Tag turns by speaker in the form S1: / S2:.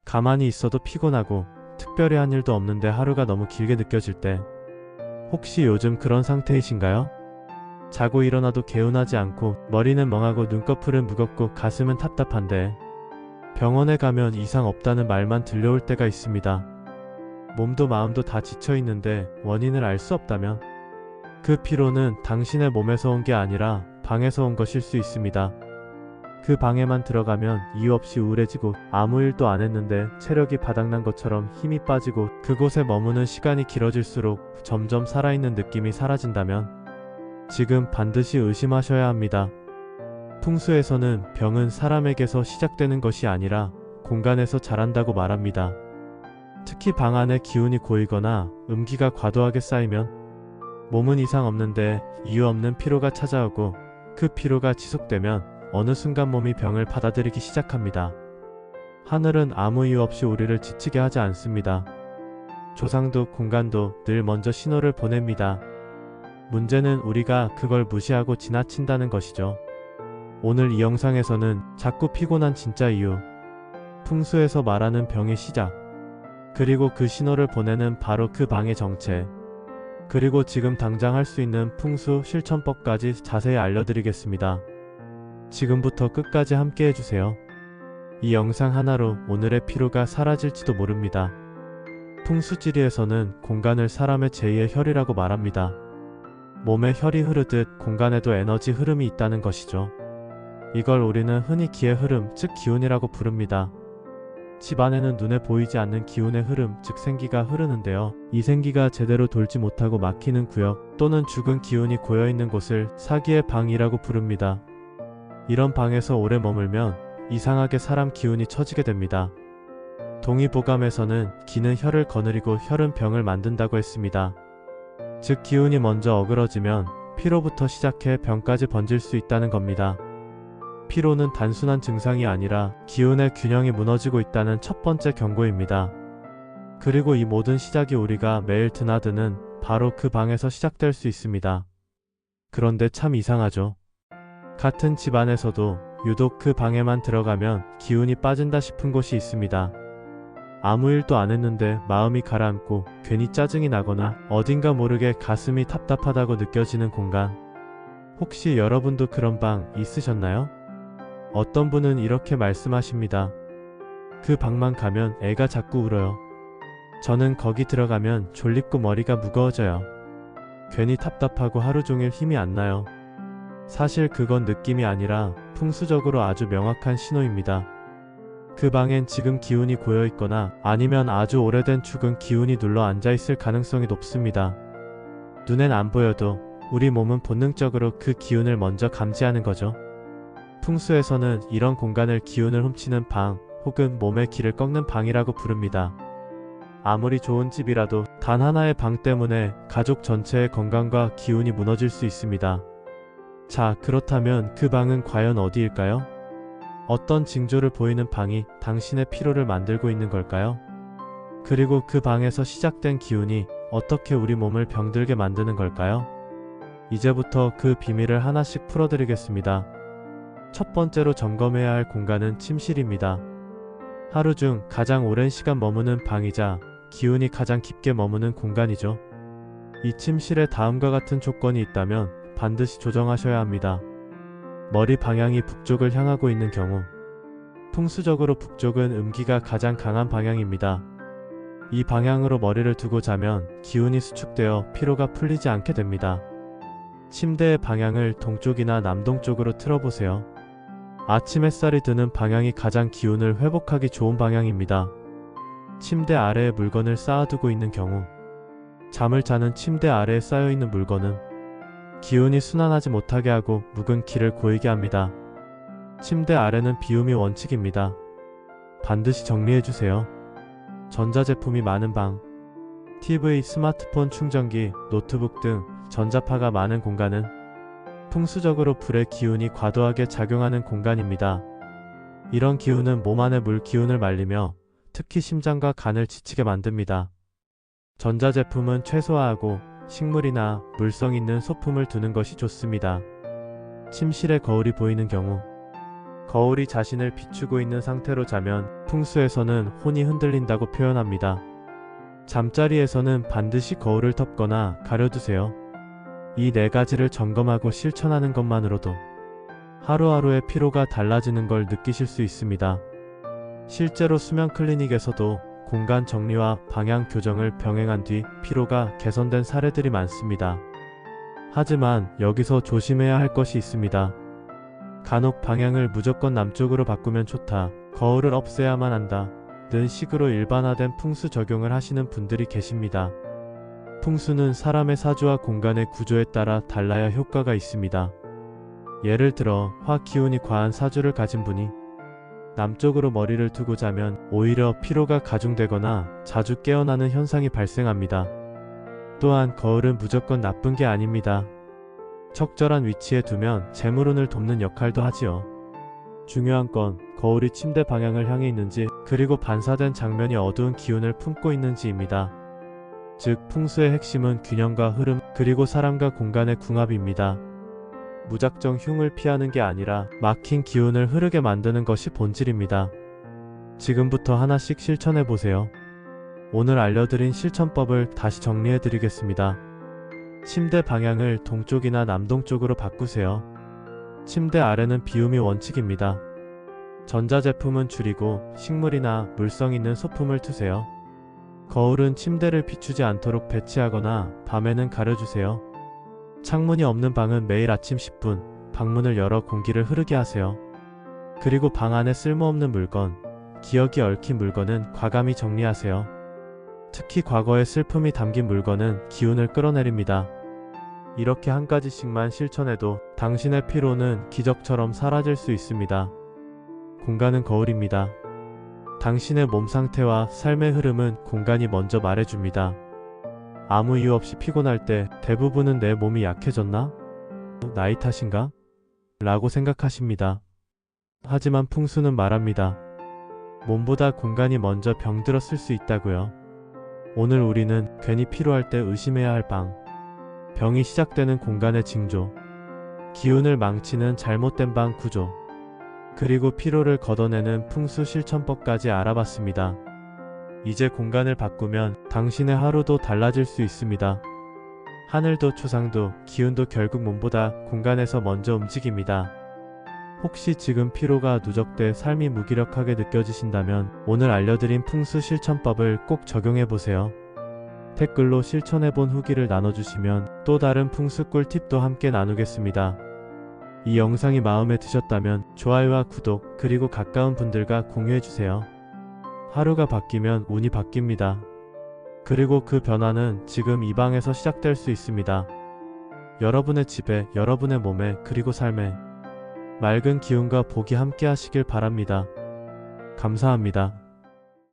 S1: 가만히 있어도 피곤하고 특별히 한 일도 없는데 하루가 너무 길게 느껴질 때, 혹시 요즘 그런 상태이신가요? 자고 일어나도 개운하지 않고 머리는 멍하고 눈꺼풀은 무겁고 가슴은 답답한데 병원에 가면 이상 없다는 말만 들려올 때가 있습니다. 몸도 마음도 다 지쳐 있는데 원인을 알 수 없다면 그 피로는 당신의 몸에서 온 게 아니라 방에서 온 것일 수 있습니다. 그 방에만 들어가면 이유 없이 우울해지고 아무 일도 안 했는데 체력이 바닥난 것처럼 힘이 빠지고 그곳에 머무는 시간이 길어질수록 점점 살아있는 느낌이 사라진다면 지금 반드시 의심하셔야 합니다. 풍수에서는 병은 사람에게서 시작되는 것이 아니라 공간에서 자란다고 말합니다. 특히 방 안에 기운이 고이거나 음기가 과도하게 쌓이면 몸은 이상 없는데 이유 없는 피로가 찾아오고 그 피로가 지속되면 어느 순간 몸이 병을 받아들이기 시작합니다. 하늘은 아무 이유 없이 우리를 지치게 하지 않습니다. 조상도 공간도 늘 먼저 신호를 보냅니다. 문제는 우리가 그걸 무시하고 지나친다는 것이죠. 오늘 이 영상에서는 자꾸 피곤한 진짜 이유, 풍수에서 말하는 병의 시작, 그리고 그 신호를 보내는 바로 그 방의 정체, 그리고 지금 당장 할 수 있는 풍수 실천법까지 자세히 알려드리겠습니다. 지금부터 끝까지 함께 해주세요. 이 영상 하나로 오늘의 피로가 사라질지도 모릅니다. 풍수지리에서는 공간을 사람의 제2의 혈이라고 말합니다. 몸에 혈이 흐르듯 공간에도 에너지 흐름이 있다는 것이죠. 이걸 우리는 흔히 기의 흐름, 즉 기운이라고 부릅니다. 집 안에는 눈에 보이지 않는 기운의 흐름, 즉 생기가 흐르는데요. 이 생기가 제대로 돌지 못하고 막히는 구역 또는 죽은 기운이 고여있는 곳을 사기의 방이라고 부릅니다. 이런 방에서 오래 머물면 이상하게 사람 기운이 처지게 됩니다. 동의보감에서는 기는 혈을 거느리고 혈은 병을 만든다고 했습니다. 즉 기운이 먼저 어그러지면 피로부터 시작해 병까지 번질 수 있다는 겁니다. 피로는 단순한 증상이 아니라 기운의 균형이 무너지고 있다는 첫 번째 경고입니다. 그리고 이 모든 시작이 우리가 매일 드나드는 바로 그 방에서 시작될 수 있습니다. 그런데 참 이상하죠. 같은 집 안에서도 유독 그 방에만 들어가면 기운이 빠진다 싶은 곳이 있습니다. 아무 일도 안 했는데 마음이 가라앉고 괜히 짜증이 나거나 어딘가 모르게 가슴이 답답하다고 느껴지는 공간. 혹시 여러분도 그런 방 있으셨나요? 어떤 분은 이렇게 말씀하십니다. 그 방만 가면 애가 자꾸 울어요. 저는 거기 들어가면 졸립고 머리가 무거워져요. 괜히 답답하고 하루 종일 힘이 안 나요. 사실 그건 느낌이 아니라 풍수적으로 아주 명확한 신호입니다. 그 방엔 지금 기운이 고여있거나 아니면 아주 오래된 죽은 기운이 눌러 앉아있을 가능성이 높습니다. 눈엔 안 보여도 우리 몸은 본능적으로 그 기운을 먼저 감지하는 거죠. 풍수에서는 이런 공간을 기운을 훔치는 방 혹은 몸의 기를 꺾는 방이라고 부릅니다. 아무리 좋은 집이라도 단 하나의 방 때문에 가족 전체의 건강과 기운이 무너질 수 있습니다. 자, 그렇다면 그 방은 과연 어디일까요? 어떤 징조를 보이는 방이 당신의 피로를 만들고 있는 걸까요? 그리고 그 방에서 시작된 기운이 어떻게 우리 몸을 병들게 만드는 걸까요? 이제부터 그 비밀을 하나씩 풀어드리겠습니다. 첫 번째로 점검해야 할 공간은 침실입니다. 하루 중 가장 오랜 시간 머무는 방이자 기운이 가장 깊게 머무는 공간이죠. 이 침실에 다음과 같은 조건이 있다면 반드시 조정하셔야 합니다. 머리 방향이 북쪽을 향하고 있는 경우, 풍수적으로 북쪽은 음기가 가장 강한 방향입니다. 이 방향으로 머리를 두고 자면 기운이 수축되어 피로가 풀리지 않게 됩니다. 침대의 방향을 동쪽이나 남동쪽으로 틀어보세요. 아침 햇살이 드는 방향이 가장 기운을 회복하기 좋은 방향입니다. 침대 아래에 물건을 쌓아두고 있는 경우, 잠을 자는 침대 아래에 쌓여있는 물건은 기운이 순환하지 못하게 하고 묵은 기를 고이게 합니다. 침대 아래는 비움이 원칙입니다. 반드시 정리해주세요. 전자제품이 많은 방, TV, 스마트폰 충전기, 노트북 등 전자파가 많은 공간은 풍수적으로 불의 기운이 과도하게 작용하는 공간입니다. 이런 기운은 몸 안의 물 기운을 말리며 특히 심장과 간을 지치게 만듭니다. 전자제품은 최소화하고 식물이나 물성 있는 소품을 두는 것이 좋습니다. 침실에 거울이 보이는 경우, 거울이 자신을 비추고 있는 상태로 자면 풍수에서는 혼이 흔들린다고 표현합니다. 잠자리에서는 반드시 거울을 덮거나 가려두세요. 이 4가지를 점검하고 실천하는 것만으로도 하루하루의 피로가 달라지는 걸 느끼실 수 있습니다. 실제로 수면 클리닉에서도 공간 정리와 방향 교정을 병행한 뒤 피로가 개선된 사례들이 많습니다. 하지만 여기서 조심해야 할 것이 있습니다. 간혹 방향을 무조건 남쪽으로 바꾸면 좋다, 거울을 없애야만 한다 는 식으로 일반화된 풍수 적용을 하시는 분들이 계십니다. 풍수는 사람의 사주와 공간의 구조에 따라 달라야 효과가 있습니다. 예를 들어 화 기운이 과한 사주를 가진 분이 남쪽으로 머리를 두고 자면 오히려 피로가 가중되거나 자주 깨어나는 현상이 발생합니다. 또한 거울은 무조건 나쁜 게 아닙니다. 적절한 위치에 두면 재물운을 돕는 역할도 하지요. 중요한 건 거울이 침대 방향을 향해 있는지, 그리고 반사된 장면이 어두운 기운을 품고 있는지입니다. 즉 풍수의 핵심은 균형과 흐름, 그리고 사람과 공간의 궁합입니다. 무작정 흉을 피하는 게 아니라 막힌 기운을 흐르게 만드는 것이 본질입니다. 지금부터 하나씩 실천해보세요. 오늘 알려드린 실천법을 다시 정리해드리겠습니다. 침대 방향을 동쪽이나 남동쪽으로 바꾸세요. 침대 아래는 비움이 원칙입니다. 전자제품은 줄이고 식물이나 물성 있는 소품을 두세요. 거울은 침대를 비추지 않도록 배치하거나 밤에는 가려주세요. 창문이 없는 방은 매일 아침 10분 방문을 열어 공기를 흐르게 하세요. 그리고 방 안에 쓸모없는 물건, 기억이 얽힌 물건은 과감히 정리하세요. 특히 과거의 슬픔이 담긴 물건은 기운을 끌어내립니다. 이렇게 한 가지씩만 실천해도 당신의 피로는 기적처럼 사라질 수 있습니다. 공간은 거울입니다. 당신의 몸 상태와 삶의 흐름은 공간이 먼저 말해줍니다. 아무 이유 없이 피곤할 때 대부분은 내 몸이 약해졌나? 나이 탓인가? 라고 생각하십니다. 하지만 풍수는 말합니다. 몸보다 공간이 먼저 병들었을 수 있다고요. 오늘 우리는 괜히 피로할 때 의심해야 할 병이 시작되는 공간의 징조, 기운을 망치는 잘못된 방 구조, 그리고 피로를 걷어내는 풍수 실천법까지 알아봤습니다. 이제 공간을 바꾸면 당신의 하루도 달라질 수 있습니다. 하늘도 초상도 기운도 결국 몸보다 공간에서 먼저 움직입니다. 혹시 지금 피로가 누적돼 삶이 무기력하게 느껴지신다면 오늘 알려드린 풍수 실천법을 꼭 적용해보세요. 댓글로 실천해본 후기를 나눠주시면 또 다른 풍수 꿀팁도 함께 나누겠습니다. 이 영상이 마음에 드셨다면 좋아요와 구독, 그리고 가까운 분들과 공유해주세요. 하루가 바뀌면 운이 바뀝니다. 그리고 그 변화는 지금 이 방에서 시작될 수 있습니다. 여러분의 집에, 여러분의 몸에, 그리고 삶에 맑은 기운과 복이 함께 하시길 바랍니다. 감사합니다.